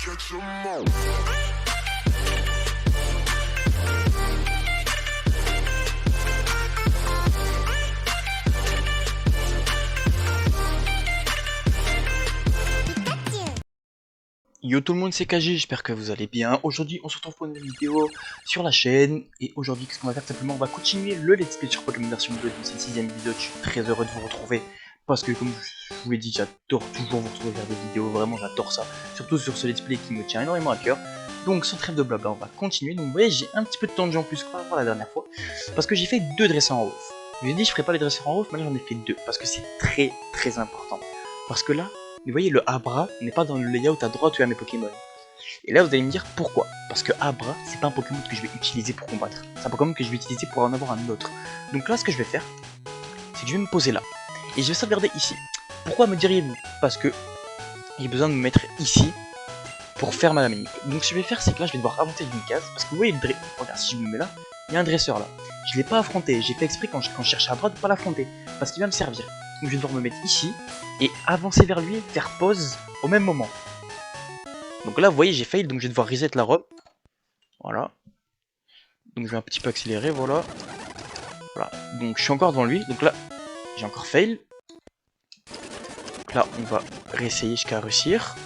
Yo tout le monde, c'est KG, j'espère que vous allez bien. Aujourd'hui on se retrouve pour une nouvelle vidéo sur la chaîne. Et aujourd'hui qu'est-ce qu'on va faire? Simplement on va continuer le let's play sur Pokémon version 2. Donc c'est la 6ème vidéo, je suis très heureux de vous retrouver. Parce que comme je vous l'ai dit, j'adore toujours vous retrouver faire des vidéos, vraiment j'adore ça. Surtout sur ce let's play qui me tient énormément à cœur. Donc sans trêve de blabla, on va continuer. Donc vous voyez, j'ai un petit peu de temps de jeu en plus par rapport à la dernière fois. Parce que j'ai fait 2 dresseurs en off. Je vous ai dit je ferai pas les dresseurs en off, mais là j'en ai fait 2. Parce que c'est très important. Parce que là, vous voyez, le Abra n'est pas dans le layout à droite où il y a mes Pokémon. Et là, vous allez me dire pourquoi. Parce que Abra, c'est pas un Pokémon que je vais utiliser pour combattre. C'est un Pokémon que je vais utiliser pour en avoir un autre. Donc là, ce que je vais faire, c'est que je vais me poser là. Et je vais sauvegarder ici. Pourquoi me diriez-vous? Parce que j'ai besoin de me mettre ici pour faire ma manip. Donc ce que je vais faire, c'est que là, je vais devoir avancer d'une case. Parce que vous voyez, regarde, si je me mets là, il y a un dresseur là. Je l'ai pas affronté. J'ai fait exprès quand je cherchais Abra de pas l'affronter. Parce qu'il va me servir. Donc je vais devoir me mettre ici et avancer vers lui, faire pause au même moment. Donc là, vous voyez, j'ai fail, donc je vais devoir reset la robe. Voilà. Donc je vais un petit peu accélérer, voilà. Voilà. Donc je suis encore devant lui. Donc là, j'ai encore fail. Donc là, on va réessayer jusqu'à réussir.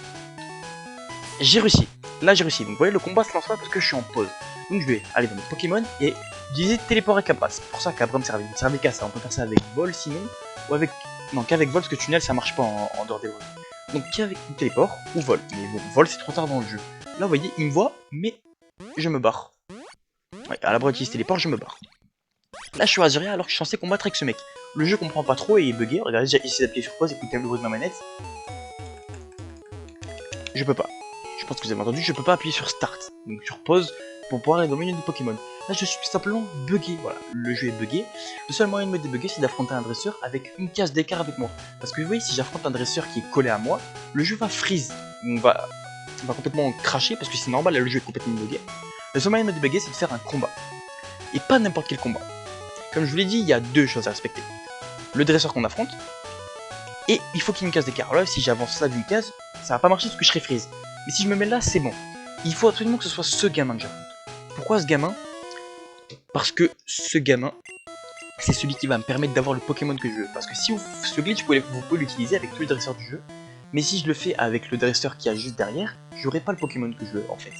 J'ai réussi. Là, j'ai réussi. Donc vous voyez, le combat se lance pas parce que je suis en pause. Donc je vais aller dans mes Pokémon et utiliser téléport et Cabra. C'est pour ça qu'Abra me servait. Il me servait qu'à ça. On peut faire ça avec vol sinon. Ou avec. Non, qu'avec vol, parce que tunnel ça marche pas en dehors des vols. Donc qu'avec une téléport ou vol. Mais bon, vol c'est trop tard dans le jeu. Là vous voyez, il me voit, mais je me barre. Ouais, à la base utilise téléport, je me barre. Là je suis Azuria alors que je suis censé combattre avec ce mec. Le jeu comprend pas trop et il est bugué. Regardez, j'ai essayé d'appuyer sur pause, écoutez le bruit de ma manette. Je peux pas. Je pense que vous avez entendu, je peux pas appuyer sur start. Donc sur pause pour pouvoir aller dans le menu de Pokémon. Là je suis simplement bugué, voilà, le jeu est bugué. Le seul moyen de me débugger c'est d'affronter un dresseur avec une case d'écart avec moi. Parce que vous voyez, si j'affronte un dresseur qui est collé à moi, le jeu va freeze. On va complètement cracher parce que c'est normal, là, le jeu est complètement bugué. Le seul moyen de me débugger c'est de faire un combat. Et pas n'importe quel combat. Comme je vous l'ai dit, il y a 2 choses à respecter. Le dresseur qu'on affronte, et il faut qu'il y ait une case d'écart. Là si j'avance là d'une case, ça va pas marcher parce que je serai freeze. Mais si je me mets là, c'est bon. Il faut absolument que ce soit ce gamin que j'affronte. Pourquoi ce gamin? Parce que ce gamin, c'est celui qui va me permettre d'avoir le Pokémon que je veux. Parce que si ce glitch, vous pouvez l'utiliser avec tous les dresseurs du jeu. Mais si je le fais avec le dresseur qui a juste derrière, j'aurai pas le Pokémon que je veux en fait.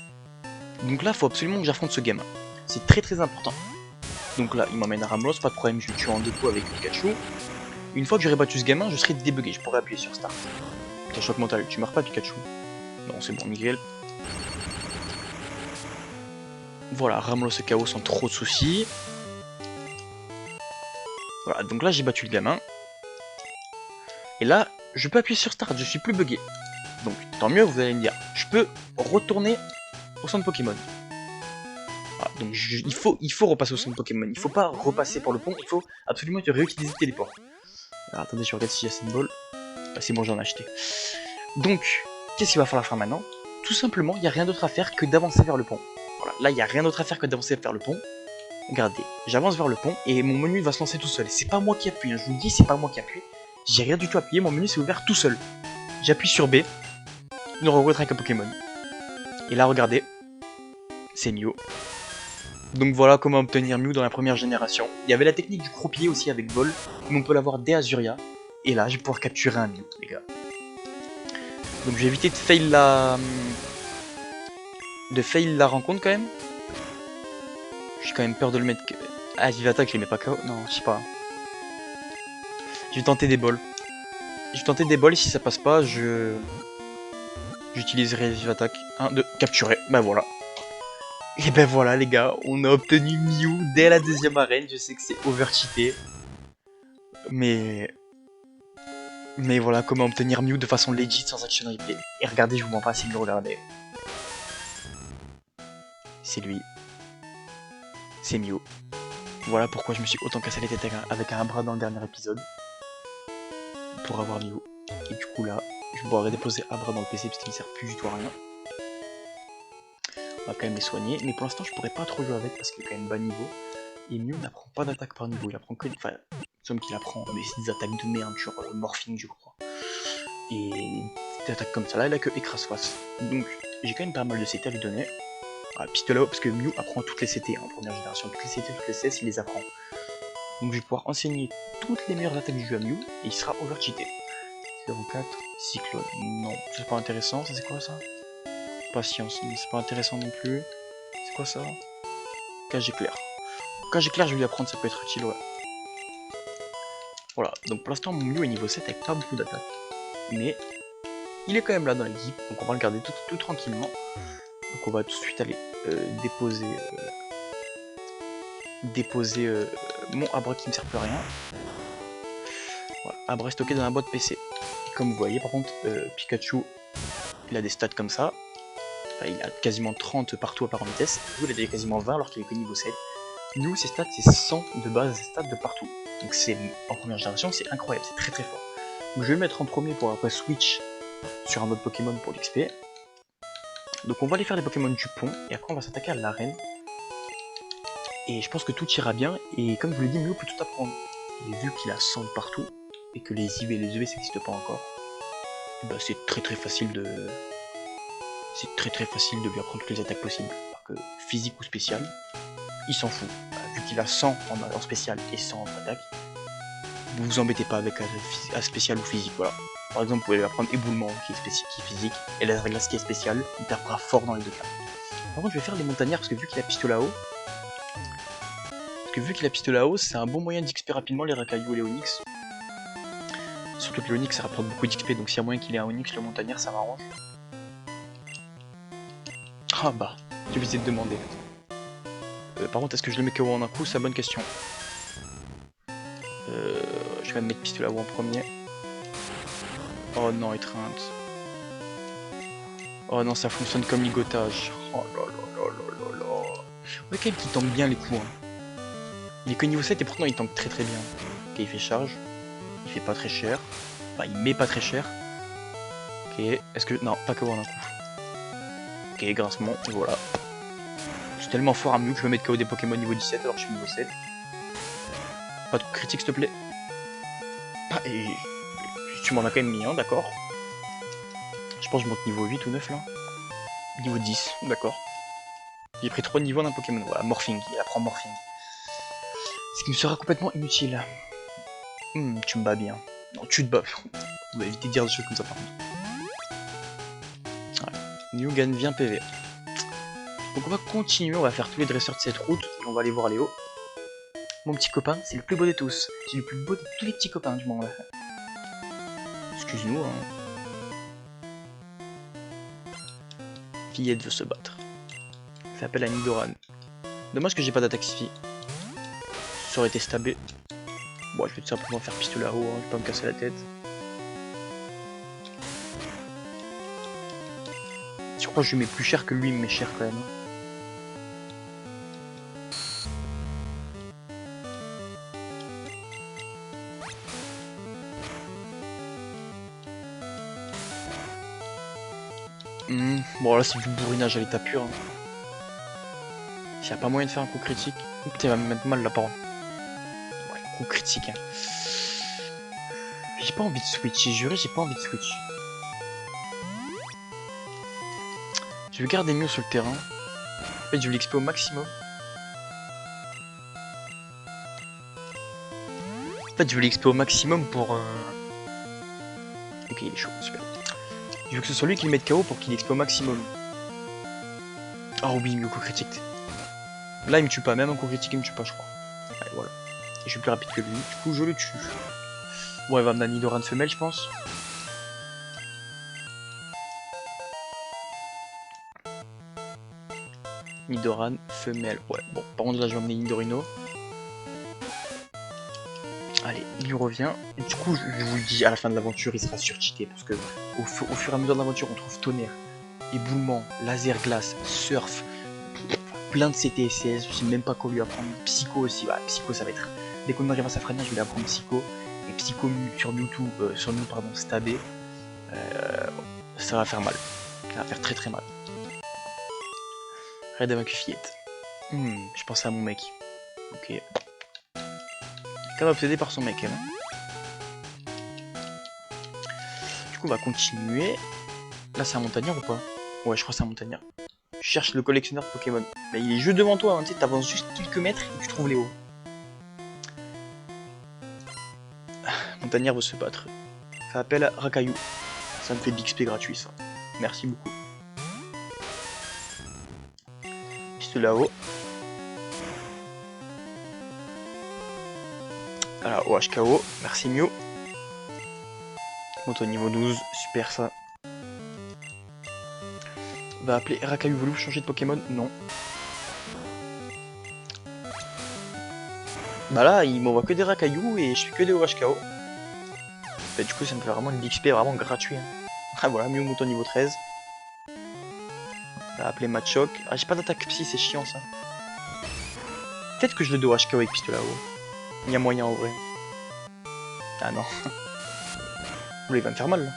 Donc là, il faut absolument que j'affronte ce gamin. C'est très important. Donc là, il m'emmène à Ramlos, pas de problème, je le tue en 2 coups avec Pikachu. Une fois que j'aurai battu ce gamin, je serai débugué, je pourrai appuyer sur Start. Putain, choc mental, tu meurs pas Pikachu? Non, c'est bon, nickel. Voilà, Ramlos et KO sans trop de soucis. Voilà, donc là j'ai battu le gamin. Et là, je peux appuyer sur Start, je suis plus bugué. Donc tant mieux, vous allez me dire. Je peux retourner au centre Pokémon. Voilà, donc il faut repasser au centre Pokémon. Il faut pas repasser par le pont, il faut absolument réutiliser le téléport. Alors, attendez, je regarde si j'ai Symbol. Ah, c'est bon, j'en ai acheté. Donc, qu'est-ce qu'il va falloir faire maintenant? Tout simplement, il n'y a rien d'autre à faire que d'avancer vers le pont. Voilà, là, il n'y a rien d'autre à faire que d'avancer vers le pont. Regardez, j'avance vers le pont et mon menu va se lancer tout seul. C'est pas moi qui appuie, hein. Je vous le dis, c'est pas moi qui appuie. J'ai rien du tout appuyé, mon menu s'est ouvert tout seul. J'appuie sur B, une rencontre avec un Pokémon. Et là, regardez, c'est Mew. Donc voilà comment obtenir Mew dans la première génération. Il y avait la technique du croupier aussi avec vol, mais on peut l'avoir dès Azuria. Et là, je vais pouvoir capturer un Mew, les gars. Donc je vais éviter de fail la rencontre quand même. J'ai quand même peur de le mettre. Ah, Vive Attaque, je les mets pas KO. Non, je sais pas. Je vais tenter des bols. Je vais tenter des bols et si ça passe pas, j'utiliserai Vive Attaque. 1, 2, capturer. Ben voilà. Et ben voilà les gars, on a obtenu Mew dès la 2ème arène. Je sais que c'est overcheaté. Mais voilà comment obtenir Mew de façon legit sans action replay. Et regardez, je vous mens pas si vous regardez. C'est lui. C'est Mew. Voilà pourquoi je me suis autant cassé les têtes avec un bras dans le dernier épisode. Pour avoir Mew. Et du coup là, je vais pouvoir redéposer Abra dans le PC parce qu'il ne sert plus du tout à rien. On va quand même les soigner, mais pour l'instant je pourrais pas trop jouer avec parce qu'il est quand même bas niveau. Et Mew n'apprend pas d'attaque par niveau, il apprend que... Enfin, somme qu'il apprend des attaques de merde, genre morphing je crois. Et des attaques comme ça là, il a que écrase face. Donc j'ai quand même pas mal de CT à lui donner. Ah, pistolet haut, parce que Mew apprend toutes les CT, en première génération. Toutes les CT, toutes les CS, il les apprend. Donc je vais pouvoir enseigner toutes les meilleures attaques du jeu à Mew, et il sera overcheaté. 04, Cyclone, non, c'est pas intéressant, ça c'est quoi ça? Patience, mais c'est pas intéressant non plus. C'est quoi ça? Cage éclair. Cage éclair, je vais lui apprendre, ça peut être utile, ouais. Voilà, donc pour l'instant mon Mew est niveau 7 avec pas beaucoup d'attaques. Mais il est quand même là dans l'équipe, donc on va le garder tout tranquillement. Donc on va tout de suite aller déposer mon Abra qui me sert plus à rien. Voilà, Abra est stocké dans la boîte PC. Et comme vous voyez par contre, Pikachu il a des stats comme ça. Enfin, il a quasiment 30 partout à part en vitesse. Vous il a déjà quasiment 20 alors qu'il est que niveau 7. Nous ses stats c'est 100 de base, ses stats de partout. Donc c'est en première génération c'est incroyable, c'est très fort. Donc je vais le mettre en premier pour après switch sur un autre Pokémon pour l'XP. Donc on va aller faire des Pokémon du pont et après on va s'attaquer à l'arène. Et je pense que tout ira bien et comme je vous l'ai dit, Mew peut tout apprendre. Et vu qu'il a 100 de partout et que les IV et les EV ça n'existe pas encore, bah c'est très facile de... C'est très facile de lui apprendre toutes les attaques possibles. Alors que physique ou spécial, il s'en fout. Bah, vu qu'il a 100 en spécial et 100 en attaque, vous vous embêtez pas avec un spécial ou physique, voilà. Par exemple, vous pouvez lui apprendre éboulement qui est physique, et la glace qui est spéciale, il tapera fort dans les deux cas. Par contre, je vais faire les montagnards parce que vu qu'il a pistolet à eau, c'est un bon moyen d'XP rapidement les racailloux et les Onyx. Surtout que les Onyx ça rapporte beaucoup d'XP, donc s'il y a moyen qu'il ait un Onyx, le montagnard ça m'arrange. Ah bah, j'ai oublié de demander. Par contre, est-ce que je le mets KO en un coup? C'est la bonne question. Je vais mettre pistolet à eau en premier. Oh non, étreinte. Oh non, ça fonctionne comme ligotage. Oh là là là là là là. Ouais, quand même qu'il tank bien les coups. Hein. Il est que niveau 7 et pourtant il tank très bien. Ok, il fait charge. Il fait pas très cher. Enfin, il met pas très cher. Ok, est-ce que... Non, pas KO en un coup. Ok, grincement, voilà. Je suis tellement fort à Mew que je vais mettre KO des Pokémon niveau 17 alors que je suis niveau 7. Pas de coup critique s'il te plaît. Ah, et... Tu m'en as quand même mis un, d'accord. Je pense que je monte niveau 8 ou 9 là. Niveau 10, d'accord. J'ai pris 3 niveaux d'un Pokémon. Voilà, Morphing, il apprend Morphing. Ce qui me sera complètement inutile. Tu me bats bien. Non, tu te bats. On va éviter de dire des choses comme ça par contre. Voilà. Mew gagne bien PV. Donc on va continuer, on va faire tous les dresseurs de cette route et on va aller voir Léo. Mon petit copain, c'est le plus beau de tous. C'est le plus beau de tous les petits copains du monde. Excuse-nous, hein. Fillette veut se battre. Ça s'appelle un Nidoran. Dommage que j'ai pas d'attaque Psy. Ça aurait été stabé. Bon, je vais tout simplement faire pistolet à eau, hein, je vais pas me casser la tête. Je crois que je lui mets plus cher que lui, il me met cher quand même. Bon là c'est du bourrinage à l'état pur. Hein. S'il n'y a pas moyen de faire un coup critique. Putain, il va me mettre mal là par contre. Ouais, coup critique. Hein. J'ai pas envie de switch, j'ai juré, j'ai pas envie de switch. Je vais garder mieux sur le terrain. En fait, je vais l'expo au maximum. En fait, je vais l'expo au maximum pour... Ok, il est chaud, super. Je veux que ce soit lui qui le mette KO pour qu'il expo au maximum. Oh oui, mais au coup critique. Là, il me tue pas, même un coup critique, il me tue pas, je crois. Allez, voilà. Et je suis plus rapide que lui, du coup, je le tue. Bon, il va me donner Nidoran femelle, je pense. Nidoran femelle, ouais. Bon, par contre, là, je vais emmener Nidorino. Allez, il revient. Et du coup, je vous le dis, à la fin de l'aventure, il sera surcheaté. Parce que au fur et à mesure de l'aventure, on trouve tonnerre, éboulement, laser glace, surf, plein de CTSS. Je sais même pas quoi lui apprendre. Psycho aussi, bah, Psycho, ça va être. Dès qu'on arrive à Safrania, je vais lui apprendre Psycho. Et Psycho sur Mewtwo, stabé. Ça va faire mal. Ça va faire très mal. Raid vaincu fillette. Je pensais à mon mec. Ok. Quand même obsédé par son mec, elle. Du coup, on va continuer. Là, c'est un montagnard ou pas? Ouais, je crois que c'est un montagnard. Je cherche le collectionneur de Pokémon. Mais il est juste devant toi, hein, tu sais, t'avances juste quelques mètres et tu trouves Léo. Montagnard veut se battre. Fait appel à Rakayu. Ça me fait d'XP gratuit, ça. Merci beaucoup. Piste là-haut. Alors, OHKO. Merci Mew. Moto niveau 12. Super, ça. Va appeler Rakayu. Voulez-vous changer de Pokémon? Non. Bah là, il m'envoie que des Rakayu et je fais que des OHKO. Bah, du coup, ça me fait vraiment de l'XP vraiment gratuit. Hein. Ah voilà, Mew monte au niveau 13. Va appeler Machoke. Ah, j'ai pas d'attaque psy, c'est chiant ça. Peut-être que je le dois OHKO avec piste là-haut. Il y a moyen en vrai. Ah non. Oula, il va me faire mal là.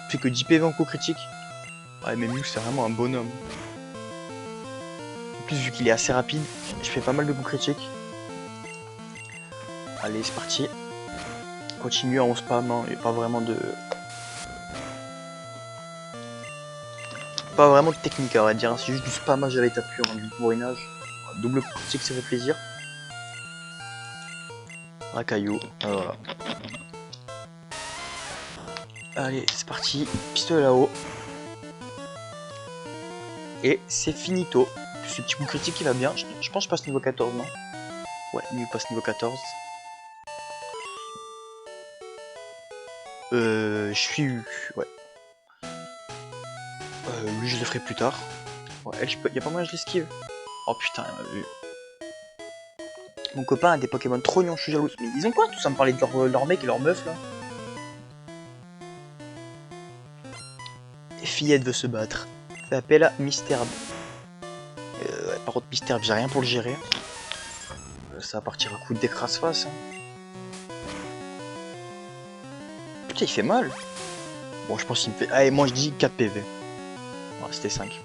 Fait que 10 PV en coup critique. Ouais, mais Mew c'est vraiment un bonhomme. En plus, vu qu'il est assez rapide, je fais pas mal de coups critiques. Allez, c'est parti. Continue en spam, hein. Il n'y a pas vraiment de... Pas vraiment de technique, on va dire. C'est juste du spamage à l'état pur, hein, du bourrinage. Double coup critique, ça fait plaisir. Rakayu, voilà. Allez, c'est parti. Pistolet là-haut. Et c'est finito. Ce petit coup critique il va bien. Je pense que je passe niveau 14, non? Ouais, lui il passe niveau 14. Je suis... Ouais. Lui je le ferai plus tard. Ouais, elle, y a pas moyen je l'esquive. Oh putain, il m'a vu. Mon copain a des Pokémon trop mignons, je suis jalouse. Mais ils ont quoi tout ça me parler de leur mec et leur meuf là? Et Fillette veut se battre. Fait appel à Mister. Ouais, par contre Mister, j'ai rien pour le gérer. Ça va partir à coup d'écrase-face. Hein. Putain, il fait mal. Bon, je pense qu'il me fait... Allez, moi je dis 4 PV. Ouais, c'était 5.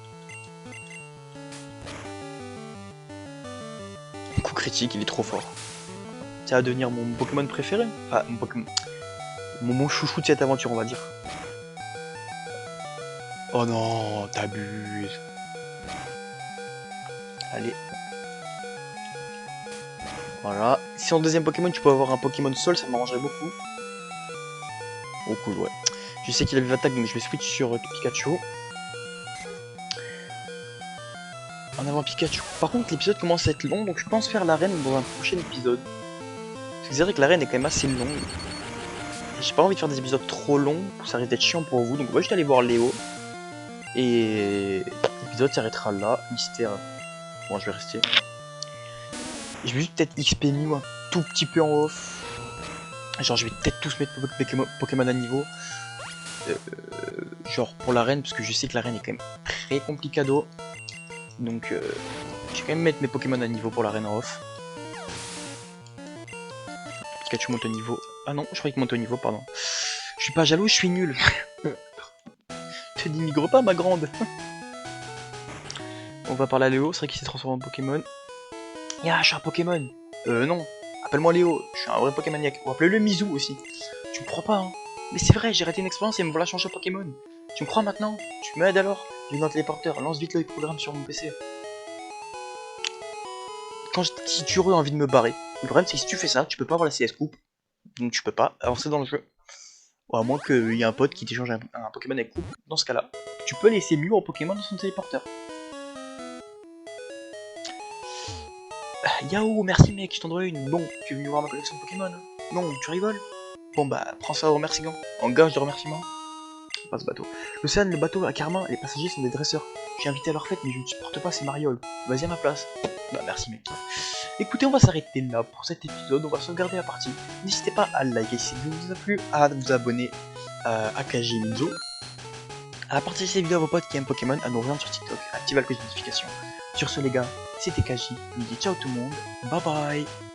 Coup critique, il est trop fort. Ça va devenir mon Pokémon préféré. Enfin, mon Pokémon... Mon chouchou de cette aventure, on va dire. Oh non, t'abuses. Allez. Voilà. Si en deuxième Pokémon, tu peux avoir un Pokémon Sol, ça m'arrangerait beaucoup. Oh cool, ouais. Je sais qu'il avait attaque, donc je vais switch sur Pikachu. En avant Pikachu. Par contre, l'épisode commence à être long, donc je pense faire l'arène dans un prochain épisode. Parce que c'est vrai que l'arène est quand même assez longue. J'ai pas envie de faire des épisodes trop longs, ça risque d'être chiant pour vous, donc on va juste aller voir Léo. Et l'épisode s'arrêtera là. Mystère. Bon, je vais rester. Je vais juste peut-être XP Mew un tout petit peu en off. Genre, je vais peut-être tous mettre Pokémon à niveau. Genre pour l'arène, parce que je sais que l'arène est quand même très complicado. Donc, je vais quand même mettre mes Pokémon à niveau pour l'arène en off. Pikachu monte au niveau. Ah non, je croyais qu'il monte au niveau, pardon. Je suis pas jaloux, je suis nul. Te dénigre pas, ma grande. On va parler à Léo, c'est vrai qu'il s'est transformé en Pokémon. Ya, je suis un Pokémon. Non. Appelle-moi Léo, je suis un vrai Pokémaniac. Ou appelle-le Mizu aussi. Tu me crois pas, hein? Mais c'est vrai, j'ai raté une expérience et me voilà changer Pokémon. Tu me crois maintenant? Tu m'aides alors? Viens dans le téléporteur, lance vite le programme sur mon PC. Si tu aurais envie de me barrer, le problème c'est que si tu fais ça, tu peux pas avoir la CS Coupe. Donc tu peux pas avancer dans le jeu. Ou à moins qu'il y ait un pote qui t'échange un Pokémon avec Coupe. Dans ce cas-là, tu peux laisser Mew en Pokémon dans son téléporteur. Yao, merci mec, je t'en dois une. Bon, tu es venu voir ma collection de Pokémon? Non, tu rigoles? Bon bah, prends ça au remerciement. En gage de remerciement. Pas ce bateau. L'océan, le bateau, à Carmin, les passagers sont des dresseurs. J'ai invité à leur fête, mais je ne supporte pas ces marioles. Vas-y à ma place. Bah merci mec. Écoutez, on va s'arrêter là pour cet épisode, on va sauvegarder la partie. N'hésitez pas à liker si ça vous a plu, à vous abonner à KG Minzo, à partager cette vidéo à vos potes qui aiment Pokémon, à nous rejoindre sur TikTok, à activer la cloche de notification. Sur ce les gars, c'était KJ, je vous dis ciao tout le monde, bye bye.